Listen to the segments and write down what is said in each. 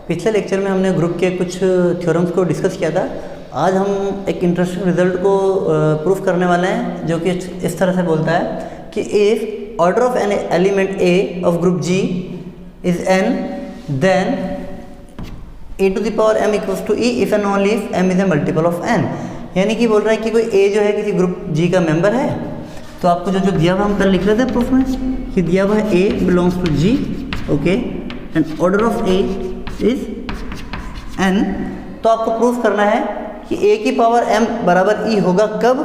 पिछले लेक्चर में हमने ग्रुप के कुछ थ्योरम्स को डिस्कस किया था। आज हम एक इंटरेस्टिंग रिजल्ट को प्रूफ करने वाले हैं, जो कि इस तरह से बोलता है कि if order of an element a of group G is n, then a to the power m equals to e if and only if m is a multiple of n. यानी कि बोल रहा है कि कोई ए जो है किसी ग्रुप जी का मेंबर है, तो आपको जो दिया हुआ हम कल लिख रहे थे प्रूफ में कि दिया हुआ है A belongs to G, okay, and order of A is N. तो आपको प्रूफ करना है कि ए की पावर m बराबर ई होगा कब?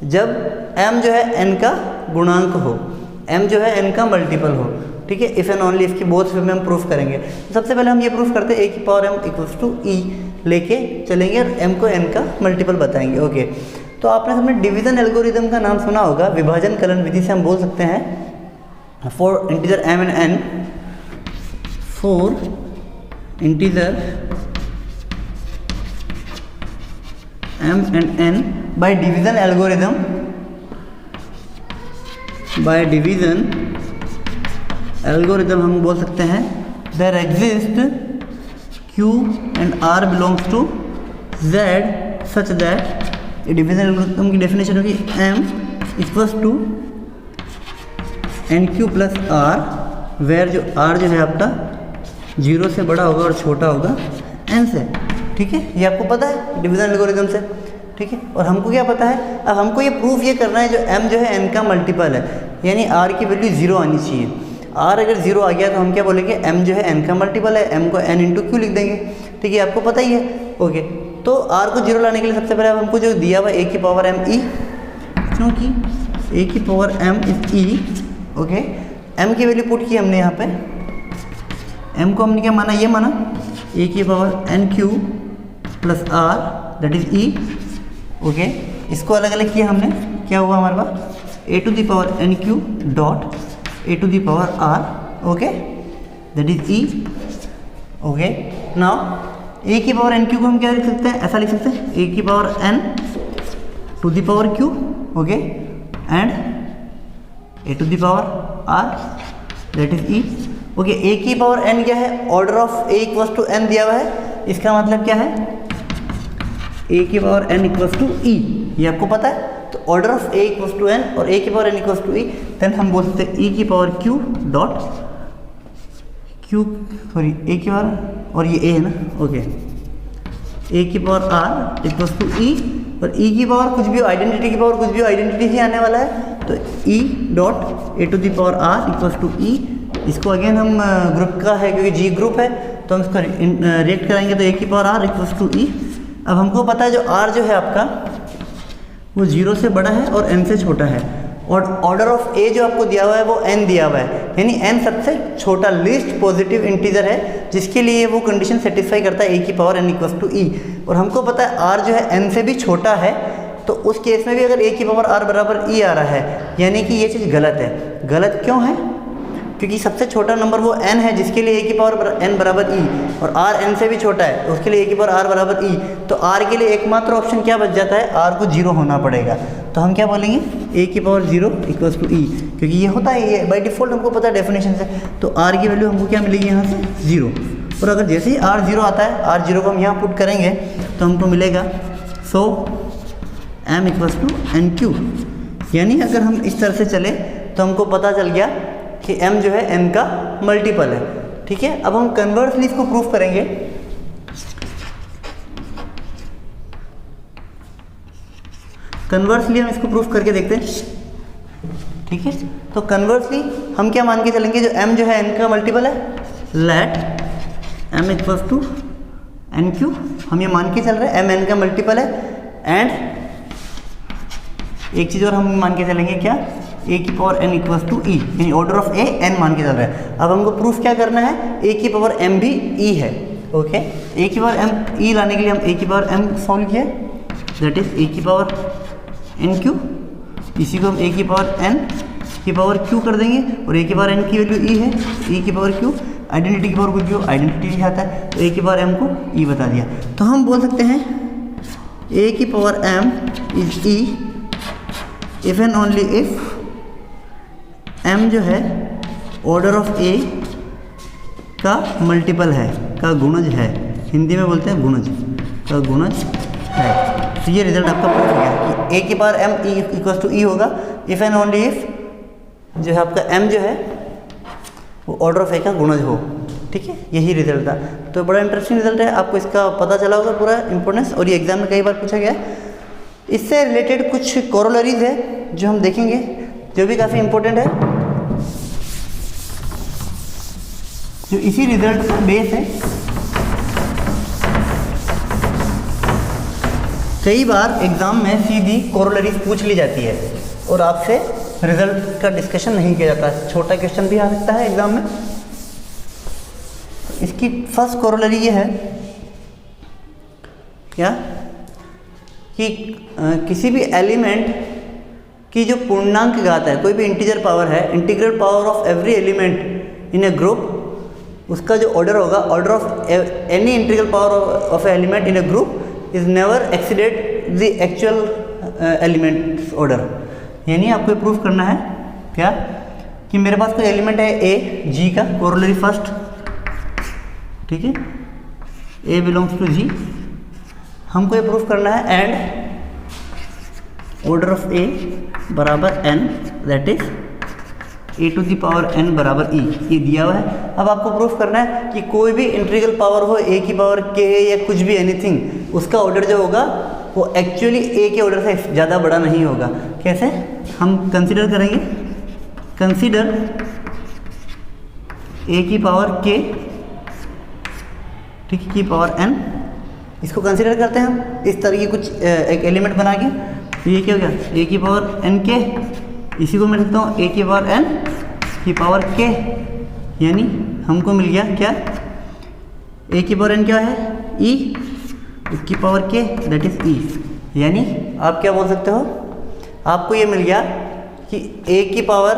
जब m जो है n का गुणांक हो, m जो है n का मल्टीपल हो, ठीक है। इफ़ एंड ओनली इफ की बोथ में हम प्रूफ करेंगे। तो सबसे पहले हम ये प्रूफ करते हैं ए की पावर m इक्वल्स टू ई लेके चलेंगे और m को n का मल्टीपल बताएंगे, ओके। तो आपने सबने डिवीजन एल्गोरिदम का नाम सुना होगा। विभाजन कलन विधि से हम बोल सकते हैं for integer m and n, for integer m and n by division algorithm, हम बोल सकते हैं there exist q and r belongs to z such that ये डिवीजन एल्गोरिथम की डेफिनेशन होगी m equals to n q plus r, where जो r जो है आपका 0 से बड़ा होगा और छोटा होगा n से, ठीक है। ये आपको पता है डिवीजन एल्गोरिथम से, ठीक है। और हमको क्या पता है, अब हमको ये प्रूफ ये करना है जो m जो है n का मल्टीपल है, यानी r की वैल्यू 0 आनी चाहिए। r अगर 0 आ गया तो हम क्या बोलेंगे, m जो है n का मल्टीपल है, m को n इंटू क्यू लिख देंगे, ठीक है। आपको पता ही है, ओके। तो r को 0 लाने के लिए सबसे पहले अब हमको जो दिया हुआ a की पावर m e, क्योंकि a की power m is e, okay. m की वैल्यू पुट की हमने यहाँ पे, m को हमने क्या माना, ये माना a की power n q plus r that is e, okay. इसको अलग अलग किया हमने, क्या हुआ हमारे पास a to the power n q dot a to the power r, okay, that is e, okay. Now a की पावर n क्यू को हम क्या लिख सकते हैं, ऐसा लिख सकते हैं a की power n to the power q, okay, and a to the power r that is e, okay. a की पावर n क्या है, order of a equals to n दिया हुआ है, इसका मतलब क्या है a की power n equals to e, ये आपको पता है। तो order of a equals to n और a की power n equals to e, then हम बोल सकते हैं e की power q dot q, sorry a की पावर, और ये a है ना, ओके, a की power r equals to e, और e की पावर कुछ भी, आइडेंटिटी की पावर कुछ भी, आइडेंटिटी ही आने वाला है। तो e dot a to the power r equals to e, इसको अगेन हम ग्रुप का है क्योंकि जी ग्रुप है, तो हम इसको रिएक्ट कराएंगे तो a की power r equals to e। अब हमको पता है जो r जो है आपका वो 0 से बड़ा है और n से छोटा है, और ऑर्डर ऑफ a जो आपको दिया हुआ है वो n दिया हुआ है, यानी n सबसे छोटा लीस्ट पॉजिटिव इंटीजर है, जिसके लिए वो कंडीशन सेटिस्फाई करता है a की power n equals to e। और हमको पता है r जो है n से भी छोटा है, तो उस केस में भी अगर a की पावर r बराबर e आ रहा है, यानी कि ये चीज़ गलत है। गलत क्यों है? क्योंकि सबसे छोटा नंबर वो n है, जिसके लिए a की पावर n बराबर e, और r n से भी छोटा है, उसके लिए a की पावर r बराबर e। तो r के लिए एकमात्र ऑप्शन क्या बच जाता है, r को 0 होना पड़ेगा। तो हम क्या बोलेंगे, a की पावर 0 इक्वल्स टू e, क्योंकि ये होता है, ये बाय डिफ़ॉल्ट हमको पता है डेफिनेशन से। तो r की वैल्यू हमको क्या मिलेगी यहाँ से 0, और अगर जैसे ही r 0 आता है, r 0 को हम यहाँ पुट करेंगे तो हमको मिलेगा so m equals to n q. यानी अगर हम इस तरह से चले तो हमको पता चल गया कि m जो है n का मल्टीपल है, ठीक है। अब हम कन्वर्सली इसको प्रूफ करेंगे। कन्वर्सली हम इसको प्रूफ करके देखते हैं, ठीक है। तो कन्वर्सली हम क्या मान के चलेंगे, जो m जो है n का मल्टीपल है, let m equals to n q, हम ये मान के चल रहे हैं m n का मल्टीपल है। एंड एक चीज़ और हम मान के चलेंगे, क्या, a की power n equals to e, यानी ऑर्डर ऑफ a n मान के चल रहा है। अब हमको प्रूफ क्या करना है, a की पावर m भी e है, ओके। a की पावर m e लाने के लिए हम a की पावर m सॉल्व किए, दैट इज a की पावर n क्यू, इसी को हम a की पावर n की पावर q कर देंगे, और a की पावर n की वैल्यू e है, e की पावर q, आइडेंटिटी की पावर कुछ भी हो, आइडेंटिटी ही आता है, तो a की पावर m को e बता दिया। तो हम बोल सकते हैं a की power m is e if and only if m जो है ऑर्डर ऑफ a का मल्टीपल है, का गुणज है, हिंदी में बोलते हैं गुणज, का गुणज है। तो ये रिजल्ट आपका प्रूफ हो गया कि a की power m equals to e होगा इफ़ एंड ओनली इफ जो है आपका m जो है वो ऑर्डर ऑफ a का गुणज हो। ठीक है, यही रिजल्ट था। तो बड़ा इंटरेस्टिंग रिजल्ट है, आपको इसका पता चला होगा पूरा इंपॉर्टेंस, और ये एग्जाम में कई बार पूछा गया है। इससे रिलेटेड कुछ कोरोलरीज है जो हम देखेंगे, जो भी काफ़ी इंपॉर्टेंट है, जो इसी रिजल्ट का बेस है। कई बार एग्जाम में सीधी कोरोलरीज पूछ ली जाती है और आपसे रिजल्ट का डिस्कशन नहीं किया जाता, छोटा क्वेश्चन भी आ सकता है एग्जाम में। इसकी फर्स्ट कोरोलरी ये है क्या कि किसी भी एलिमेंट की जो पूर्णांक घात है, कोई भी इंटीजर पावर है, integral power of every element in A group, उसका जो ऑर्डर होगा, order of any integral power of element in A group is never exceeded the actual elements order. यानी आपको प्रूफ करना है क्या कि मेरे पास कोई एलिमेंट है ए जी का, कोरोलरी फर्स्ट, ठीक है, ए बिलोंग्स टू जी, हमको ये प्रूफ करना है एंड ऑर्डर ऑफ ए बराबर n, that is a to the power n बराबर ई, ये दिया हुआ है। अब आपको प्रूफ करना है कि कोई भी इंटीग्रल पावर हो, ए की पावर के या कुछ भी एनीथिंग, उसका ऑर्डर जो होगा वो एक्चुअली ए के ऑर्डर से ज़्यादा बड़ा नहीं होगा। कैसे हम कंसीडर करेंगे, कंसीडर ए की पावर के, ठीक है, की पावर एन, इसको कंसीडर करते हैं हम इस तरह की कुछ एक एलिमेंट बना के। तो ये क्या हो गया, ए की पावर एन के, इसी को मैं लिखता हूँ ए की पावर एन की पावर के, यानी हमको मिल गया क्या, ए की पावर एन क्या है ई, उसकी पावर के दैट इज ई। यानी आप क्या बोल सकते हो, आपको ये मिल गया कि ए की पावर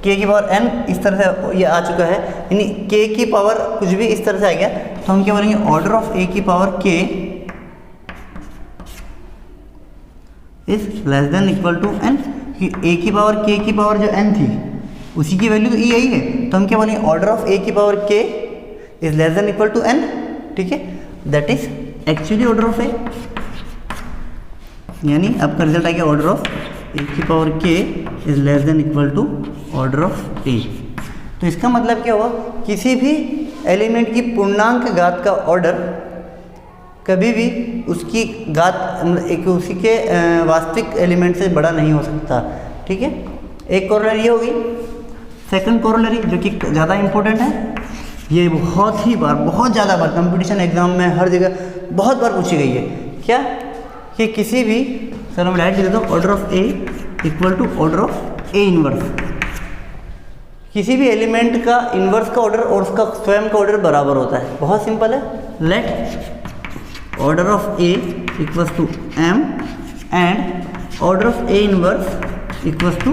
के की पावर एन इस तरह से ये आ चुका है, यानी के की पावर कुछ भी इस तरह से आ गया, तो हम क्या बोलेंगे ऑर्डर ऑफ ए की पावर के is less than equal to n, कि ए की पावर के की पावर जो एन थी उसी की वैल्यू तो ई यही है, तो हम क्या बोलेंगे ऑर्डर ऑफ ए की पावर के is less than equal to N, ठीक है, that is actually order of A. यानी आपका रिजल्ट आ गया ऑर्डर ऑफ ए की पावर के is less than equal to order of A. तो इसका मतलब क्या हुआ, किसी भी एलिमेंट की पूर्णांक घात का ऑर्डर कभी भी उसकी घात एक उसी के वास्तविक एलिमेंट से बड़ा नहीं हो सकता। ठीक है, एक कोरोलरी ये होगी। सेकंड कोरोलरी जो कि ज़्यादा इंपॉर्टेंट है, ये बहुत ज़्यादा बार कंपटीशन एग्जाम में हर जगह बहुत बार पूछी गई है। क्या कि किसी भी, सर मैं डायरेक्ट लिख देता हूँ, order of a equal to order of a inverse. किसी भी एलिमेंट का इन्वर्स का ऑर्डर और उसका स्वयं का ऑर्डर बराबर होता है। बहुत सिंपल है, let order of a equals to m and order of a inverse equals to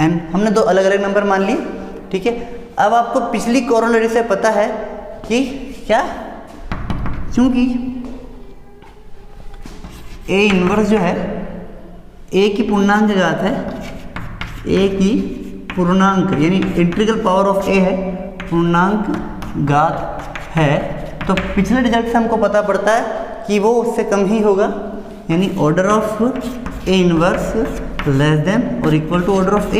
n. हमने दो अलग अलग नंबर मान लिए। ठीक है, अब आपको पिछली कोरोलरी से पता है कि क्या, क्योंकि ए इनवर्स जो है ए की पूर्णांक घात है, ए की पूर्णांक यानी इंटीग्रल पावर ऑफ ए है, पूर्णांक घात है, तो पिछले रिजल्ट से हमको पता पड़ता है कि वो उससे कम ही होगा, यानी order of a inverse less than और इक्वल टू ऑर्डर ऑफ ए।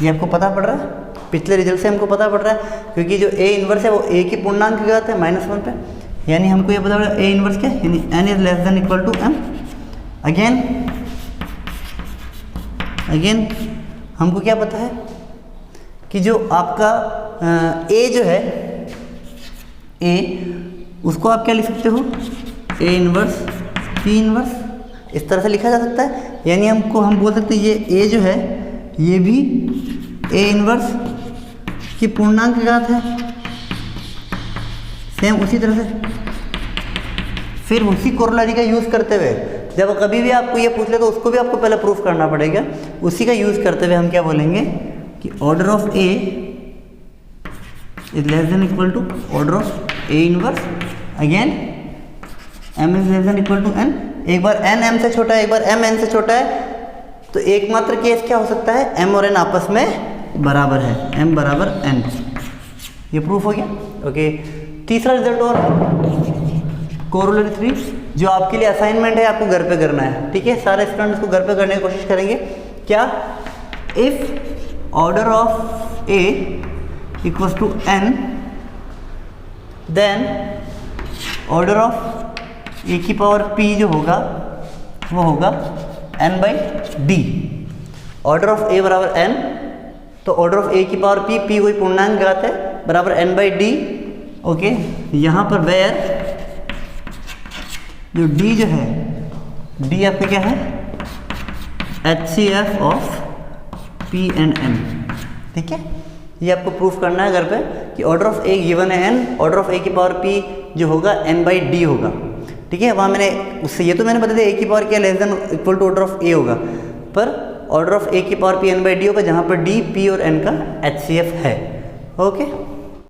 ये आपको पता पड़ रहा है, पिछले रिजल्ट से हमको पता पड़ रहा है, क्योंकि जो ए इनवर्स है वो ए की पूर्णांक घात है -1 पे, यानी हमको ये पता पड़ा ए इनवर्स क्या, यानी n is less than equal to m. Again हमको क्या पता है कि जो आपका ए जो है, ए उसको आप क्या लिख सकते हो, ए इनवर्स पी इनवर्स, इस तरह से लिखा जा सकता है। यानी हम बोल सकते हैं ये ए जो है ये भी ए इनवर्स की पूर्णांक घात है, सेम उसी तरह से। फिर उसी कोरोलरी का यूज़ करते हुए जब कभी भी आपको ये पूछ ले तो उसको भी आपको पहले प्रूफ करना पड़ेगा। उसी का यूज़ करते हुए हम क्या बोलेंगे कि order of A is less than equal to order of a inverse. Again m is less than equal to n. एक बार एन एम से छोटा है, एक बार एम एन से छोटा है, तो एकमात्र केस क्या हो सकता है, एम और एन आपस में बराबर है m बराबर n। ये प्रूफ हो गया। ओके, तीसरा रिजल्ट और है कोरोलरी 3, जो आपके लिए असाइनमेंट है, आपको घर पे करना है। ठीक है, सारे स्टूडेंट्स को घर पे करने की कोशिश करेंगे। क्या? If order of a equals to n, then order of a की पावर p जो होगा वो होगा n by d। Order of a बराबर n, तो ऑर्डर ऑफ a की पावर p कोई पूर्णांक घात है, बराबर n बाई d। ओके, यहाँ पर वेयर जो d जो है, d आपका क्या है? HCF of p and n। ठीक है, ये आपको प्रूफ करना है घर पे कि ऑर्डर ऑफ a गिवन है n, ऑर्डर ऑफ a की पावर p जो होगा n बाई d होगा। ठीक है, वहाँ मैंने उससे ये तो मैंने बता दिया a की पावर क्या less than equal to order of a होगा, पर ऑर्डर ऑफ a की power p n by d होगा, जहाँ पर d, p और n का HCF है। ओके।